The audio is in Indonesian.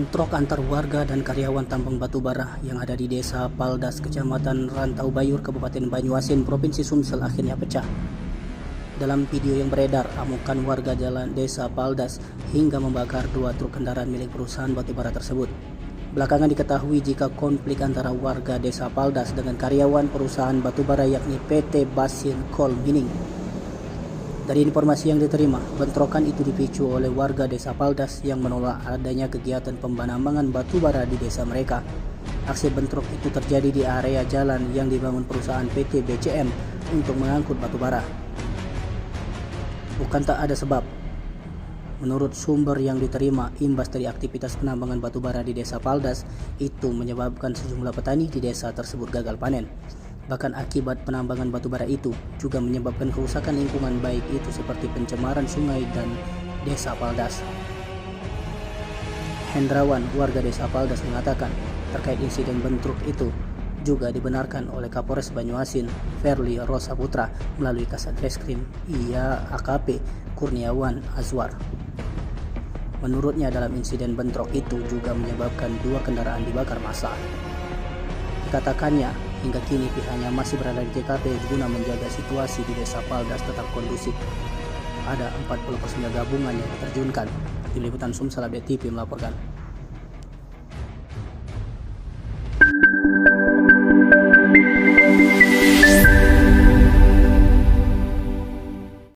Bentrok antar warga dan karyawan tambang batubara yang ada di Desa Paldas, Kecamatan Rantau Bayur, Kabupaten Banyuasin, Provinsi Sumsel akhirnya pecah. Dalam video yang beredar, amukan warga jalan Desa Paldas hingga membakar 2 truk kendaraan milik perusahaan batubara tersebut. Belakangan diketahui jika konflik antara warga Desa Paldas dengan karyawan perusahaan batubara yakni PT Basin Coal Mining. Dari informasi yang diterima, bentrokan itu dipicu oleh warga Desa Paldas yang menolak adanya kegiatan penambangan batubara di desa mereka. Aksi bentrok itu terjadi di area jalan yang dibangun perusahaan PT BCM untuk mengangkut batubara. Bukan tak ada sebab. Menurut sumber yang diterima, imbas dari aktivitas penambangan batubara di Desa Paldas itu menyebabkan sejumlah petani di desa tersebut gagal panen. Bahkan akibat penambangan batubara itu juga menyebabkan kerusakan lingkungan baik itu seperti pencemaran sungai dan Desa Paldas. Hendrawan, warga Desa Paldas, mengatakan terkait insiden bentrok itu juga dibenarkan oleh Kapolres Banyuasin, Verly Rosa Putra, melalui Kasat Reskrim IA AKP Kurniawan Azwar. Menurutnya dalam insiden bentrok itu juga menyebabkan 2 kendaraan dibakar massal. Dikatakannya, hingga kini pihaknya masih berada di TKP guna menjaga situasi di Desa Paldas tetap kondusif. Ada 40 personel gabungan yang diterjunkan. Tim Liputan Sumsel Update TV melaporkan.